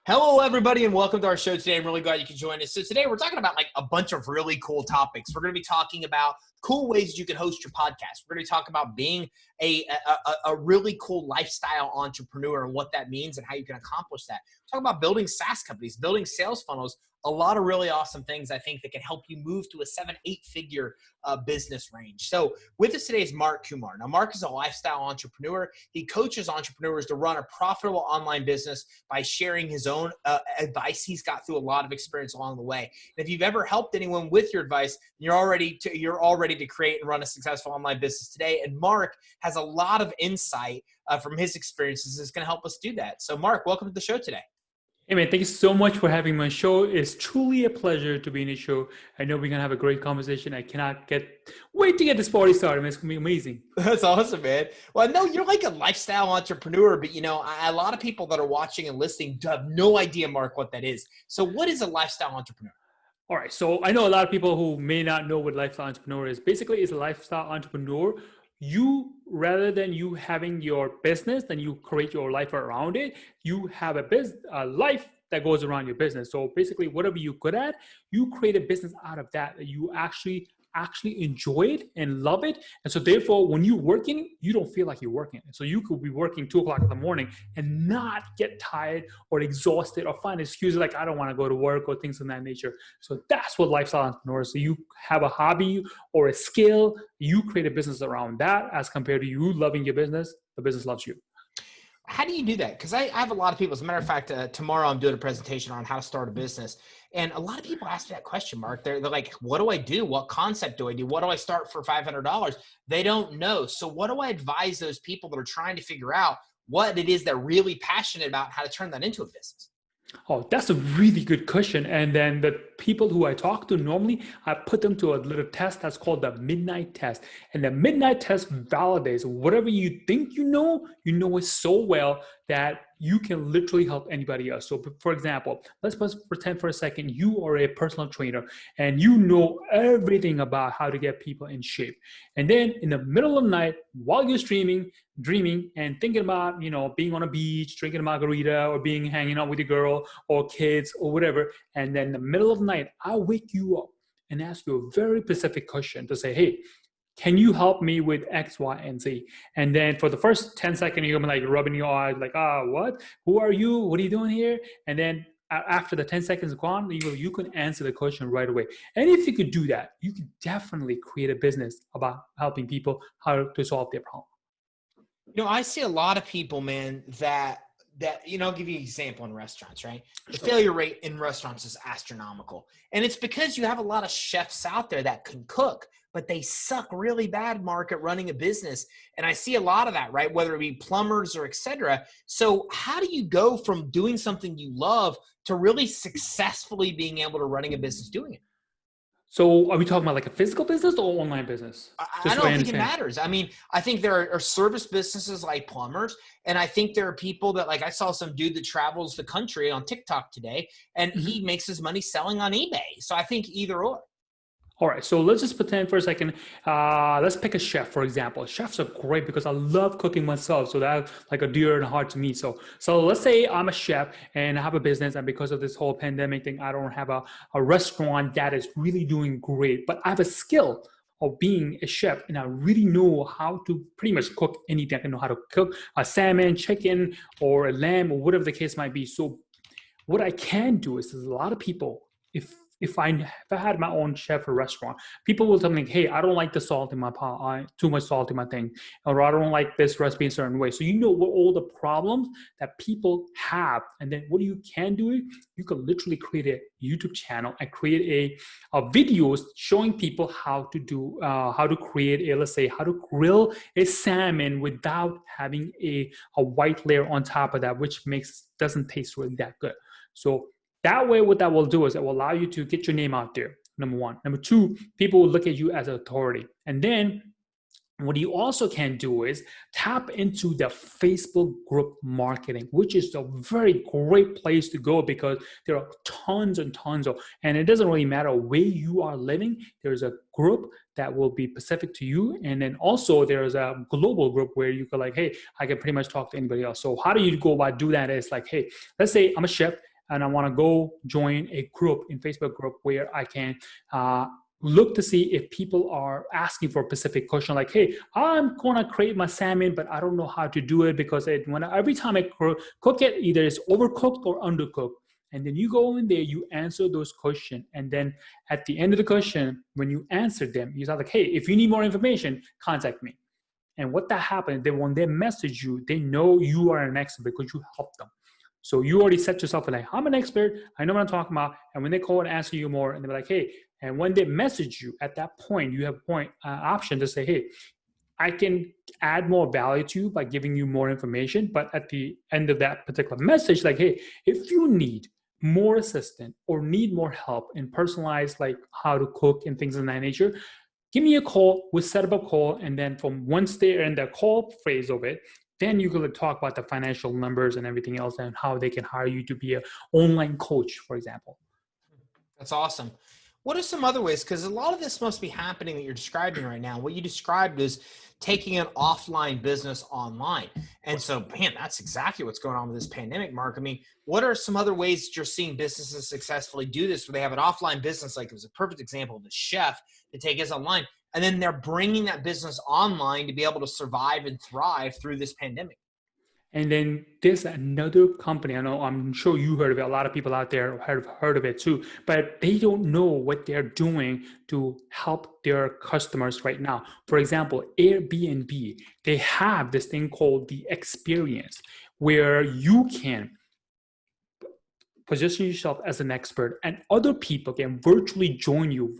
Hello, everybody, and welcome to our show today. I'm really glad you can join us. So today we're talking about like a bunch of really cool topics. We're going to be talking about cool ways you can host your podcast. We're going to talk about being a really cool lifestyle entrepreneur and what that means and how you can accomplish that. Talk about building SaaS companies, building sales funnels, a lot of really awesome things I think that can help you move to a 7-8 figure business range. So with us today is Mark Kumar. Now, Mark is a lifestyle entrepreneur. He coaches entrepreneurs to run a profitable online business by sharing his own advice he's got through a lot of experience along the way. And if you've ever helped anyone with your advice, you're all ready to create and run a successful online business today. And Mark has a lot of insight from his experiences that's going to help us do that. So Mark, welcome to the show today. Hey man, thank you so much for having me on the show. It's truly a pleasure to be in the show. I know we're gonna have a great conversation. I cannot wait to get this party started. It's gonna be amazing. That's awesome, man. Well, I know you're like a lifestyle entrepreneur, but a lot of people that are watching and listening have no idea, Mark, what that is. So what is a lifestyle entrepreneur? All right, so I know a lot of people who may not know what lifestyle entrepreneur is. Basically, it's a lifestyle entrepreneur. Rather than you having your business, then you create your life around it. You have a life that goes around your business. So basically, whatever you're good at, you create a business out of that you actually enjoy it and love it. And so therefore, when you're working, you don't feel like you're working. So you could be working 2 o'clock in the morning and not get tired or exhausted or find excuses like, I don't want to go to work or things of that nature. So that's what lifestyle entrepreneurs. So you have a hobby or a skill, you create a business around that as compared to you loving your business, the business loves you. How do you do that? Because I have a lot of people. As a matter of fact, tomorrow I'm doing a presentation on how to start a business. And a lot of people ask me that question, Mark. They're like, what do I do? What concept do I do? What do I start for $500? They don't know. So what do I advise those people that are trying to figure out what it is they're really passionate about, how to turn that into a business? Oh, that's a really good question. And then the people who I talk to normally, I put them to a little test that's called the midnight test. And the midnight test validates whatever you think you know it so well that you can literally help anybody else. So for example, let's pretend for a second you are a personal trainer and you know everything about how to get people in shape. And then in the middle of the night, while you're dreaming and thinking about, being on a beach, drinking a margarita or hanging out with your girl or kids or whatever. And then in the middle of the night, I'll wake you up and ask you a very specific question to say, hey, can you help me with X, Y, and Z? And then for the first 10 seconds, you're gonna be like rubbing your eyes like, what? Who are you? What are you doing here? And then after the 10 seconds gone, you can answer the question right away. And if you could do that, you could definitely create a business about helping people how to solve their problem. I see a lot of people, man, that I'll give you an example in restaurants, right? The failure rate in restaurants is astronomical. And it's because you have a lot of chefs out there that can cook, but they suck really bad, Mark, at running a business. And I see a lot of that, right? Whether it be plumbers or et cetera. So how do you go from doing something you love to really successfully being able to running a business doing it? So are we talking about like a physical business or online business? I don't think it matters. I mean, I think there are service businesses like plumbers, and I think there are people that, like, I saw some dude that travels the country on TikTok today, and he makes his money selling on eBay. So I think either or. All right, so let's just pretend for a second. Let's pick a chef, for example. Chefs are great because I love cooking myself, so that's like a dear and heart to me. So let's say I'm a chef and I have a business, and because of this whole pandemic thing, I don't have a restaurant that is really doing great, but I have a skill of being a chef, and I really know how to pretty much cook anything. I know how to cook a salmon, chicken, or a lamb, or whatever the case might be. So what I can do is there's a lot of people, if I had my own chef or restaurant, people will tell me, hey, I don't like the salt in my pot, too much salt in my thing, or I don't like this recipe in a certain way. So you know what all the problems that people have. And then what you can do, you can literally create a YouTube channel and create a videos showing people how to create let's say, how to grill a salmon without having a white layer on top of that, which doesn't taste really that good. So that way, what that will do is it will allow you to get your name out there, number one. Number two, people will look at you as an authority. And then what you also can do is tap into the Facebook group marketing, which is a very great place to go because there are tons and tons of, and it doesn't really matter where you are living. There's a group that will be specific to you. And then also there's a global group where you can like, hey, I can pretty much talk to anybody else. So how do you go about do that? It's like, hey, let's say I'm a chef and I want to go join a group in Facebook group where I can look to see if people are asking for a specific question, like, hey, I'm going to create my salmon, but I don't know how to do it because every time I cook it, either it's overcooked or undercooked. And then you go in there, you answer those questions. And then at the end of the question, when you answer them, you say like, hey, if you need more information, contact me. And what that happens, when they message you, they know you are an expert because you helped them. So you already set yourself like, I'm an expert. I know what I'm talking about. And when they call and ask you more, and they're like, hey, and when they message you at that point, you have option to say, hey, I can add more value to you by giving you more information. But at the end of that particular message, like, hey, if you need more assistance or need more help in personalized, like how to cook and things of that nature, give me a call. We'll set up a call. And then from once they're in the call phase of it, then you can talk about the financial numbers and everything else and how they can hire you to be an online coach, for example. That's awesome. What are some other ways? Because a lot of this must be happening that you're describing right now. What you described is taking an offline business online. And so, man, that's exactly what's going on with this pandemic, Mark. I mean, what are some other ways that you're seeing businesses successfully do this where they have an offline business? Like it was a perfect example of the chef to take his online, and then they're bringing that business online to be able to survive and thrive through this pandemic. And then there's another company. I'm sure you heard of it. A lot of people out there have heard of it too, but they don't know what they're doing to help their customers right now. For example, Airbnb, they have this thing called the experience where you can position yourself as an expert and other people can virtually join you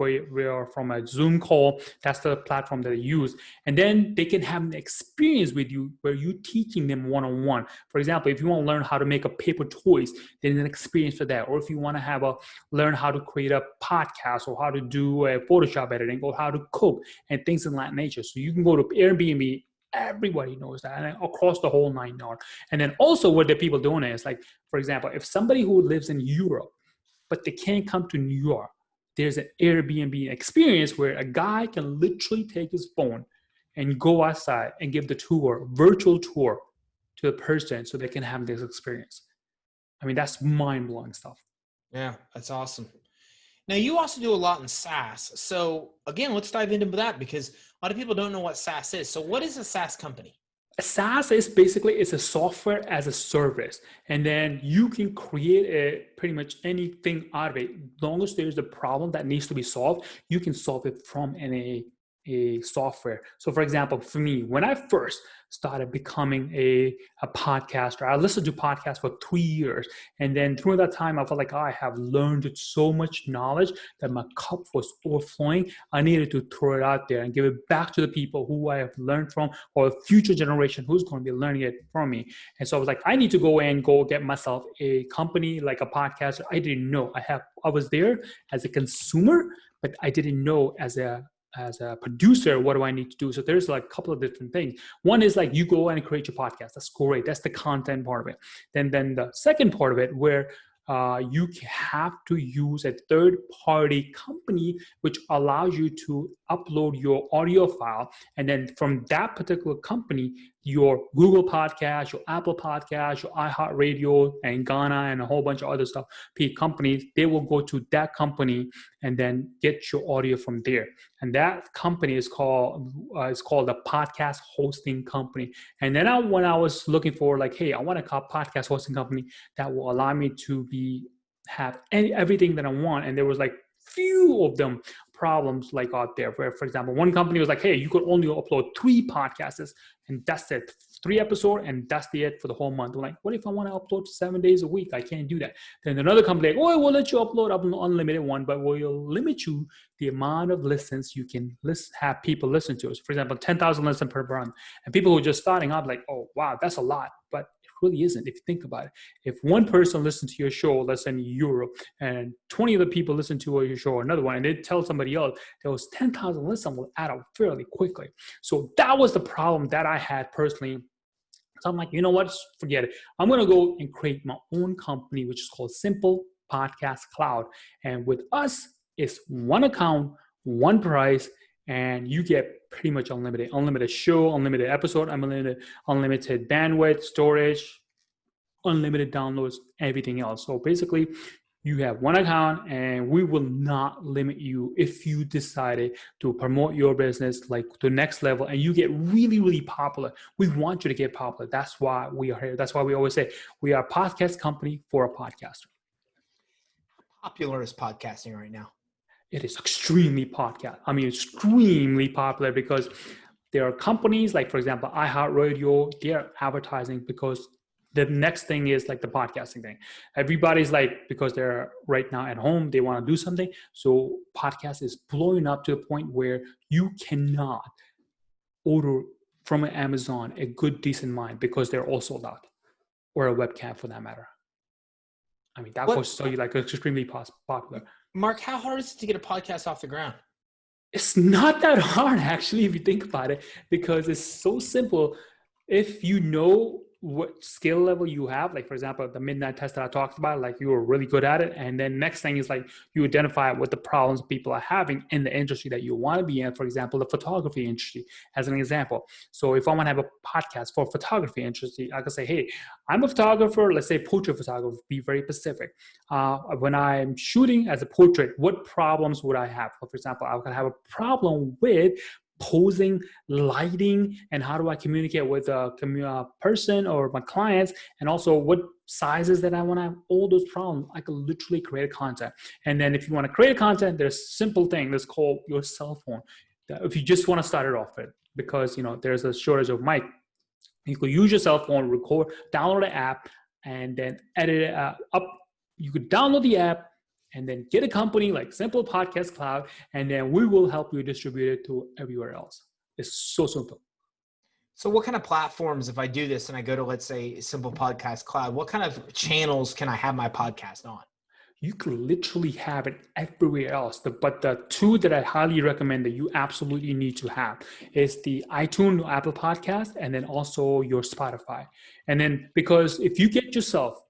from a Zoom call. That's the platform that they use. And then they can have an experience with you where you're teaching them one-on-one. For example, if you want to learn how to make a paper toys, there's an experience for that. Or if you want to learn how to create a podcast or how to do a Photoshop editing or how to cook and things of that nature. So you can go to Airbnb. Everybody knows that, and across the whole 9 yards. And then also what the people doing is like, for example, if somebody who lives in Europe, but they can't come to New York, there's an Airbnb experience where a guy can literally take his phone and go outside and give the tour, virtual tour to the person so they can have this experience. I mean, that's mind-blowing stuff. Yeah, that's awesome. Now, you also do a lot in SaaS. So again, let's dive into that because a lot of people don't know what SaaS is. So what is a SaaS company? A SaaS is basically it's a software as a service. And then you can create pretty much anything out of it. As long as there's a problem that needs to be solved, you can solve it from a software. So for example, for me, when I first started becoming a podcaster, I listened to podcasts for 3 years. And then through that time, I felt like I have learned so much knowledge that my cup was overflowing. I needed to throw it out there and give it back to the people who I have learned from or a future generation who's going to be learning it from me. And so I was like, I need to go get myself a company like a podcaster. I didn't know. I was there as a consumer, but I didn't know as a producer, what do I need to do? So there's like a couple of different things. One is like you go and create your podcast. That's great. That's the content part of it. Then the second part of it where you have to use a third-party company which allows you to upload your audio file. And then from that particular company, your Google Podcast, your Apple Podcast, your iHeartRadio, and Ghana, and a whole bunch of other stuff, companies, they will go to that company and then get your audio from there. And that company is called a podcast hosting company. And then when I was looking for like, hey, I want a podcast hosting company that will allow me to have everything that I want. And there was like few of them problems like out there where, for example, one company was like, hey, you could only upload 3 podcasts and that's it, 3 episodes and that's it for the whole month. I'm like, what if I want to upload 7 days a week? I can't do that. Then another company like, oh, we'll let you upload up an unlimited one, but we'll limit you the amount of listens you can have people listen to us. For example, 10,000 listens per month. And people who are just starting up like, oh, wow, that's a lot. But really isn't if you think about it. If one person listens to your show, let's say in Europe, and 20 other people listen to your show or another one, and they tell somebody else, those 10,000 listens will add up fairly quickly. So that was the problem that I had personally. So I'm like, you know what? Just forget it. I'm going to go and create my own company, which is called Simple Podcast Cloud. And with us, it's one account, one price, and you get pretty much unlimited show, unlimited episode, unlimited bandwidth, storage, unlimited downloads, everything else. So basically, you have one account and we will not limit you if you decided to promote your business like to the next level and you get really, really popular. We want you to get popular. That's why we are here. That's why we always say we are a podcast company for a podcaster. Popular is podcasting right now? It is extremely extremely popular because there are companies like, for example, iHeartRadio, they're advertising because the next thing is like the podcasting thing. Everybody's like, because they're right now at home, they want to do something. So podcast is blowing up to the point where you cannot order from Amazon a good, decent mic because they're all sold out, or a webcam for that matter. I mean, that goes to tell you like it's extremely popular. Mark, how hard is it to get a podcast off the ground? It's not that hard, actually, if you think about it, because it's so simple. If you know what skill level you have, like for example, the midnight test that I talked about, like you were really good at it. And then next thing is like you identify what the problems people are having in the industry that you want to be in. For example, the photography industry as an example. So if I want to have a podcast for photography industry, I can say, hey, I'm a photographer, let's say portrait photographer, be very specific. When I'm shooting as a portrait, what problems would I have? For example, I could have a problem with posing, lighting, and how do I communicate with a person or my clients, and also what sizes that I want to have, all those problems. I could literally create content. And then if you want to create content, there's a simple thing that's called your cell phone. If you just want to start it off with, because there's a shortage of mic, you could use your cell phone, record, download the app, and then edit it up. You could download the app, and then get a company like Simple Podcast Cloud, and then we will help you distribute it to everywhere else. It's so simple. So what kind of platforms, if I do this and I go to, let's say, Simple Podcast Cloud, what kind of channels can I have my podcast on? You could literally have it everywhere else. But the two that I highly recommend that you absolutely need to have is the iTunes, Apple Podcast, and then also your Spotify. And then because if you get yourself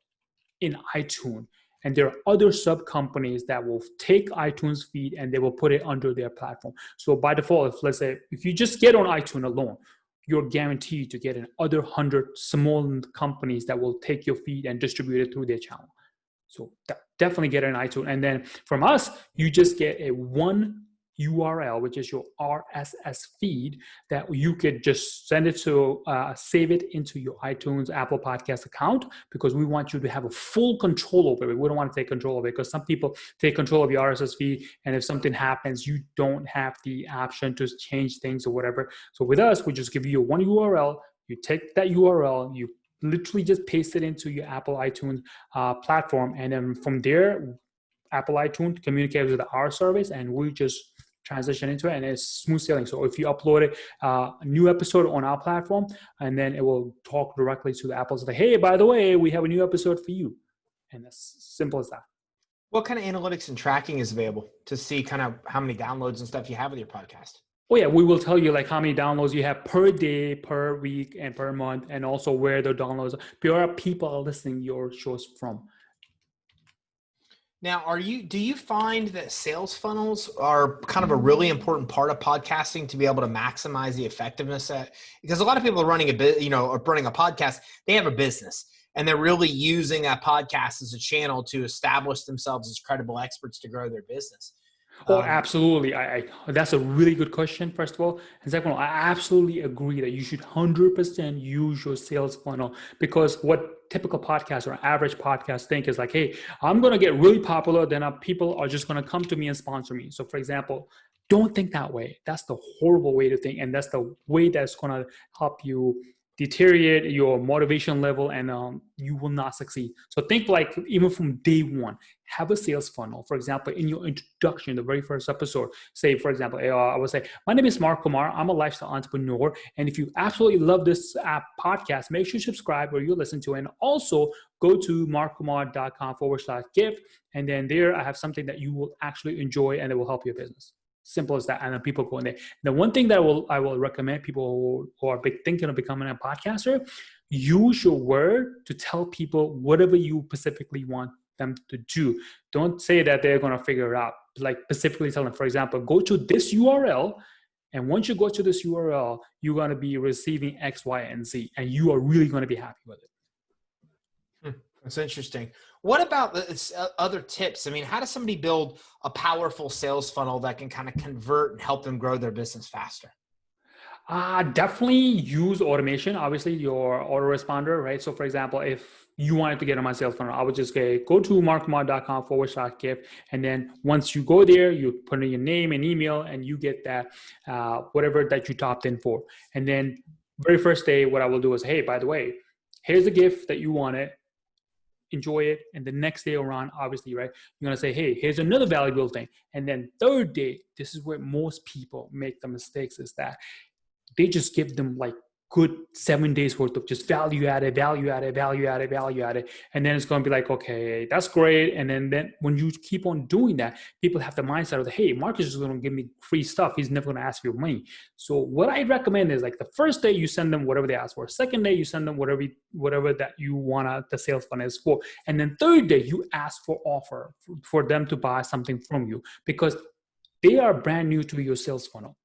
in iTunes, and there are other sub companies that will take iTunes feed and they will put it under their platform. So by default, let's say if you just get on iTunes alone, you're guaranteed to get another 100 small companies that will take your feed and distribute it through their channel. So definitely get an iTunes. And then from us, you just get a one URL, which is your RSS feed that you could just send it to, save it into your iTunes, Apple Podcast account, because we want you to have a full control over it. We don't want to take control of it because some people take control of your RSS feed. And if something happens, you don't have the option to change things or whatever. So with us, we just give you one URL. You take that URL, you literally just paste it into your Apple iTunes platform. And then from there, Apple iTunes communicates with our service and we just transition into it, and it's smooth sailing. So if you upload a new episode on our platform, and then it will talk directly to the Apple, say, hey, by the way, we have a new episode for you. And that's simple as that. What kind of analytics and tracking is available to see kind of how many downloads and stuff you have with your podcast? Oh yeah, we will tell you like how many downloads you have per day, per week, and per month, and also where the downloads are. Where people are listening your shows from. Now, do you find that sales funnels are kind of a really important part of podcasting to be able to maximize the effectiveness because a lot of people are running or running a podcast, they have a business and they're really using that podcast as a channel to establish themselves as credible experts to grow their business. Oh, absolutely. That's a really good question, first of all. And second of all, I absolutely agree that you should 100% use your sales funnel, because what typical podcast or average podcast think is like, hey, I'm going to get really popular. Then people are just going to come to me and sponsor me. So for example, don't think that way. That's the horrible way to think. And that's the way that's going to help you deteriorate your motivation level, and you will not succeed. So think like even from day one, have a sales funnel. For example, in your introduction, the very first episode, say, for example, I would say, my name is Mark Kumar. I'm a lifestyle entrepreneur. And if you absolutely love this podcast, make sure you subscribe where you listen to it. And also go to markkumar.com/gift. And then there I have something that you will actually enjoy and it will help your business. Simple as that. And then people go in there. The one thing that I will recommend people who are thinking of becoming a podcaster, use your word to tell people whatever you specifically want them to do. Don't say that they're going to figure it out. Like specifically tell them, for example, go to this URL. And once you go to this URL, you're going to be receiving X, Y, and Z. And you are really going to be happy with it. That's interesting. What about other tips? I mean, how does somebody build a powerful sales funnel that can kind of convert and help them grow their business faster? Definitely use automation. Obviously, your autoresponder, right? So, for example, if you wanted to get on my sales funnel, I would just go to markkumar.com/gift. And then once you go there, you put in your name and email, and you get that, whatever that you topped in for. And then, very first day, what I will do is, hey, by the way, here's the gift that you wanted. Enjoy it. And the next day around, obviously, right, you're going to say, hey, here's another valuable thing. And then third day, this is where most people make the mistakes, is that they just give them like good 7 days worth of just value added, value added, value added, value added. And then it's going to be like, okay, that's great. And then when you keep on doing that, people have the mindset of, hey, Mark is just going to give me free stuff. He's never going to ask you money. So what I recommend is, like, the first day you send them whatever they ask for. Second day you send them whatever that you want the sales funnel is for. And then third day you ask for offer for them to buy something from you, because they are brand new to your sales funnel.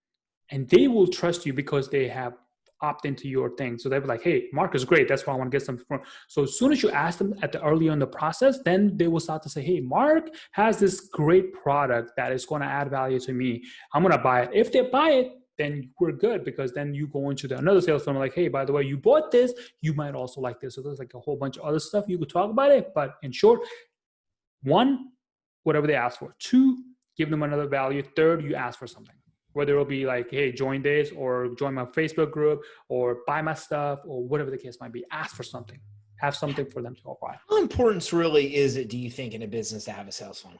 And they will trust you because they have opt into your thing. So they'll be like, hey, Mark is great. That's why I want to get something from. So as soon as you ask them at the early in the process, then they will start to say, hey, Mark has this great product that is going to add value to me. I'm going to buy it. If they buy it, then we're good, because then you go into another sales funnel like, hey, by the way, you bought this, you might also like this. So there's like a whole bunch of other stuff you could talk about it. But in short, one, whatever they ask for. Two, give them another value. Third, you ask for something. Whether it'll be like, hey, join this, or join my Facebook group, or buy my stuff, or whatever the case might be. Ask for something. Have something for them to go buy. How important really is it, do you think, in a business to have a sales funnel?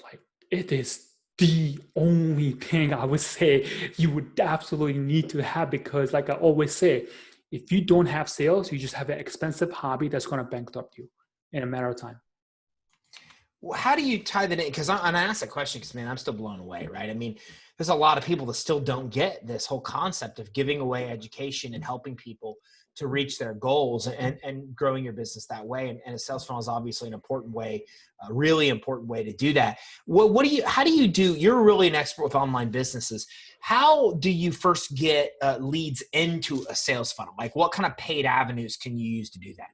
Like, it is the only thing I would say you would absolutely need to have, because like I always say, if you don't have sales, you just have an expensive hobby that's going to bankrupt you in a matter of time. How do you tie that in? Because I asked that question because, man, I'm still blown away, right? I mean, there's a lot of people that still don't get this whole concept of giving away education and helping people to reach their goals and growing your business that way. And a sales funnel is obviously an important way, a really important way to do that. How do you do, you're really an expert with online businesses. How do you first get leads into a sales funnel? Like, what kind of paid avenues can you use to do that?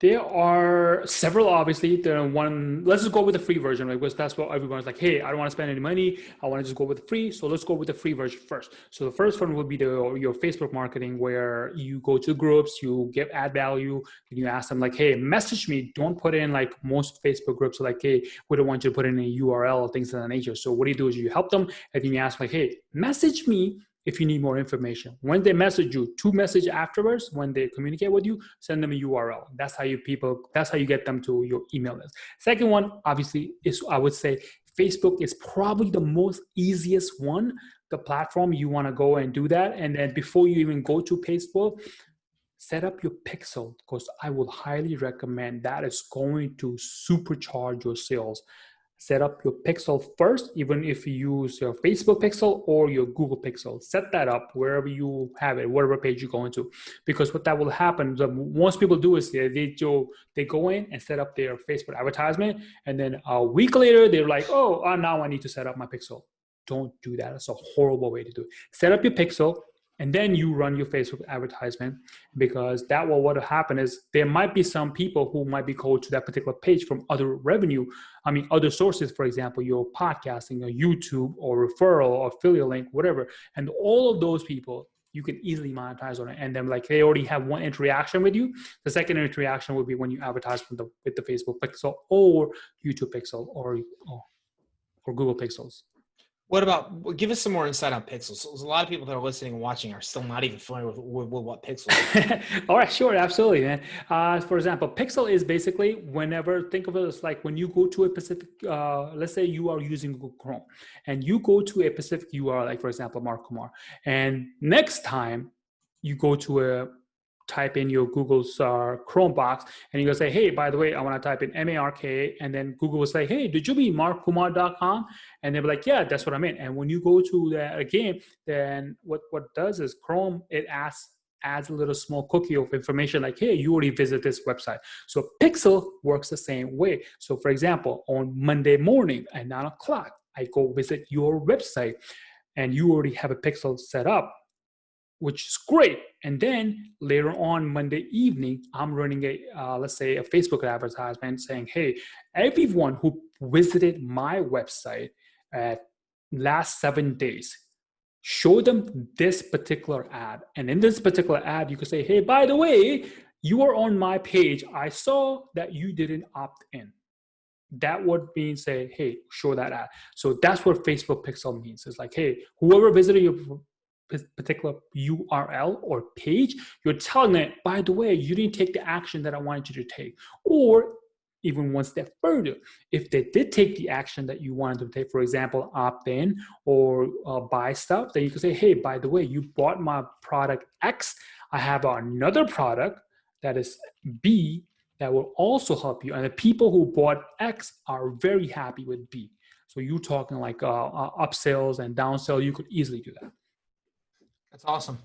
There are several, obviously. Let's just go with the free version, right? Because that's what everyone's like, hey, I don't want to spend any money. I want to just go with the free. So let's go with the free version first. So the first one would be your Facebook marketing, where you go to groups, you give add value, and you ask them like, hey, message me. Don't put in, like most Facebook groups are like, hey, we don't want you to put in a URL, things of that nature. So what do? Is you help them, and then you ask like, hey, message me if you need more information. When they message you, to message afterwards, when they communicate with you, send them a URL. That's how you get them to your email list. Second one, obviously, is, I would say, Facebook is probably the most easiest one, the platform you want to go and do that. And then before you even go to Facebook, set up your pixel, because I would highly recommend that. Is going to supercharge your sales. Set up your pixel first, even if you use your Facebook pixel or your Google pixel. Set that up wherever you have it, whatever page you go into. Because what that will happen, most people do is they go in and set up their Facebook advertisement, and then a week later, they're like, oh, now I need to set up my pixel. Don't do that. It's a horrible way to do it. Set up your pixel, and then you run your Facebook advertisement, because that will, what will happen is there might be some people who might be called to that particular page from other sources, for example, your podcasting, your YouTube, or referral, or affiliate link, whatever. And all of those people, you can easily monetize on it. And then like they already have one interaction with you. The second interaction would be when you advertise with the Facebook pixel or YouTube pixel or Google pixels. What about, give us some more insight on pixels. So there's a lot of people that are listening and watching are still not even familiar with what pixels are. All right, sure, absolutely, man. For example, pixel is basically, think of it as like when you go to a specific, let's say you are using Google Chrome, and you go to a specific URL, like for example, Mark Kumar, and next time you go to type in your Google's Chrome box, and you go say, hey, by the way, I want to type in MARK, and then Google will say, hey, did you mean markkumar.com? And they'll be like, yeah, that's what I meant. And when you go to that again, then what it does is Chrome, it adds a little small cookie of information like, hey, you already visit this website. So Pixel works the same way. So for example, on Monday morning at 9 o'clock, I go visit your website, and you already have a Pixel set up, which is great. And then later on Monday evening, I'm running let's say a Facebook advertisement saying, hey, everyone who visited my website at last 7 days, show them this particular ad. And in this particular ad, you can say, hey, by the way, you are on my page. I saw that you didn't opt in. That would mean say, hey, show that ad. So that's what Facebook Pixel means. It's like, hey, whoever visited your particular URL or page, you're telling it, by the way, you didn't take the action that I wanted you to take. Or even one step further, if they did take the action that you wanted them to take, for example, opt in or buy stuff, then you can say, hey, by the way, you bought my product X. I have another product that is B that will also help you. And the people who bought X are very happy with B. So you're talking like upsells and downsell, you could easily do that. That's awesome.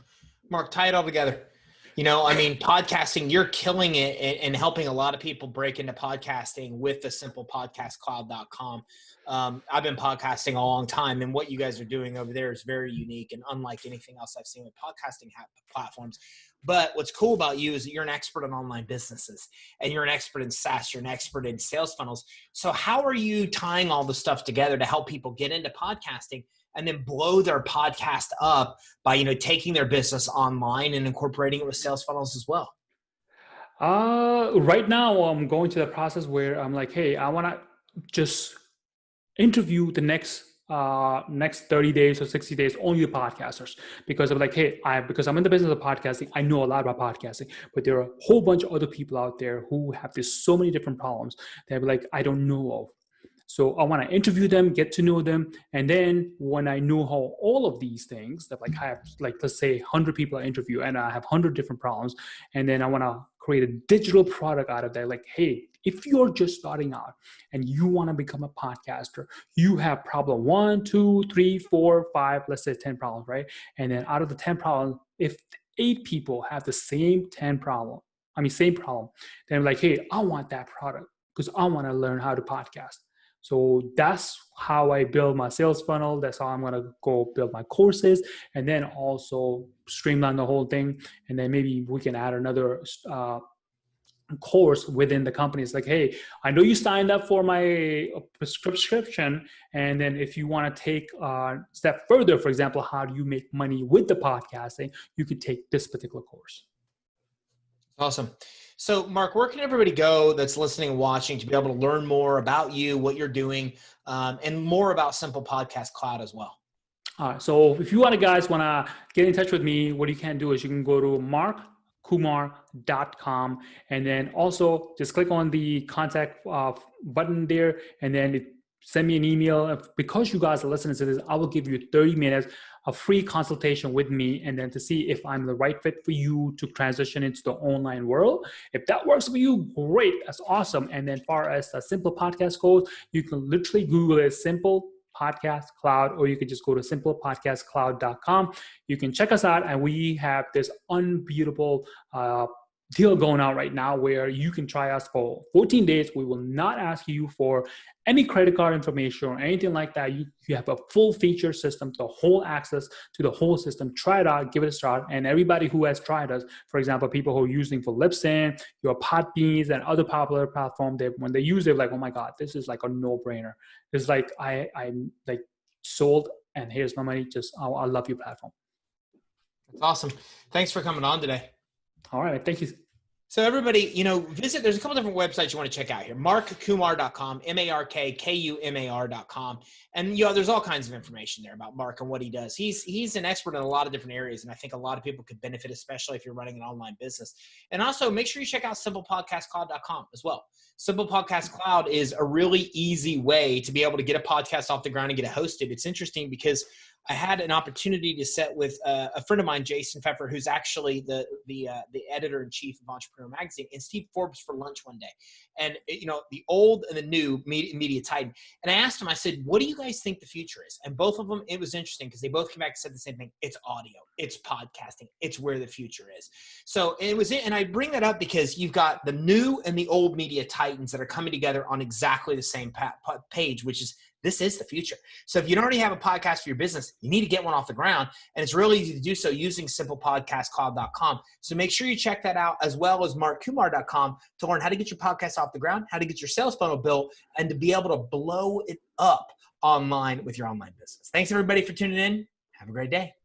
Mark, tie it all together. You know, I mean, podcasting, you're killing it and helping a lot of people break into podcasting with the simplepodcastcloud.com. I've been podcasting a long time, and what you guys are doing over there is very unique and unlike anything else I've seen with podcasting platforms. But what's cool about you is that you're an expert in online businesses, and you're an expert in SaaS, you're an expert in sales funnels. So how are you tying all the stuff together to help people get into podcasting and then blow their podcast up by, you know, taking their business online and incorporating it with sales funnels as well? Right now, I'm going to the process where I'm like, hey, I want to just interview the next 30 days or 60 days only the podcasters, because I'm like, hey, because I'm in the business of podcasting, I know a lot about podcasting, but there are a whole bunch of other people out there who have so many different problems that like I don't know of. So I want to interview them, get to know them. And then when I know how all of these things that like I have, like, let's say 100 people I interview and I have 100 different problems. And then I want to create a digital product out of that. Like, hey, if you're just starting out and you want to become a podcaster, you have problem 1, 2, 3, 4, 5, let's say 10 problems, right? And then out of the 10 problems, if 8 people have the same problem, then I'm like, hey, I want that product because I want to learn how to podcast. So that's how I build my sales funnel. That's how I'm going to go build my courses, and then also streamline the whole thing. And then maybe we can add another course within the company. It's like, hey, I know you signed up for my prescription. And then if you want to take a step further, for example, how do you make money with the podcasting? You could take this particular course. Awesome. So Mark, where can everybody go that's listening and watching to be able to learn more about you, what you're doing, and more about Simple Podcast Cloud as well? All right. So if you guys want to get in touch with me, what you can do is you can go to markkumar.com, and then also just click on the contact button there, and then send me an email. Because you guys are listening to this, I will give you 30 minutes a free consultation with me, and then to see if I'm the right fit for you to transition into the online world. If that works for you, great, that's awesome. And then far as the Simple Podcast goes, you can literally Google it, Simple Podcast Cloud, or you can just go to simplepodcastcloud.com. You can check us out, and we have this unbeatable deal going on right now where you can try us for 14 days. We will not ask you for any credit card information or anything like that. You have a full feature system, the whole access to the whole system. Try it out, give it a start. And everybody who has tried us, for example, people who are using for Libsyn, your Podbeans, and other popular platforms, when they use it, like, oh my God, this is like a no-brainer. It's like, I'm like sold, and here's my money. Just, I love your platform. That's awesome. Thanks for coming on today. All right. Thank you. So everybody, visit, there's a couple different websites you want to check out here. markkumar.com, markkumar.com. And, there's all kinds of information there about Mark and what he does. He's an expert in a lot of different areas, and I think a lot of people could benefit, especially if you're running an online business. And also make sure you check out simplepodcastcloud.com as well. Simple Podcast Cloud is a really easy way to be able to get a podcast off the ground and get it hosted. It's interesting because I had an opportunity to sit with a friend of mine, Jason Pfeffer, who's actually the editor-in-chief of Entrepreneur Magazine, and Steve Forbes for lunch one day. And, the old and the new media titan. And I asked him, I said, what do you guys think the future is? And both of them, it was interesting because they both came back and said the same thing. It's audio. It's podcasting. It's where the future is. So and I bring that up because you've got the new and the old media titans that are coming together on exactly the same page, which is This is the future. So if you don't already have a podcast for your business, you need to get one off the ground. And it's really easy to do so using simplepodcastcloud.com. So make sure you check that out, as well as markkumar.com, to learn how to get your podcast off the ground, how to get your sales funnel built, and to be able to blow it up online with your online business. Thanks everybody for tuning in. Have a great day.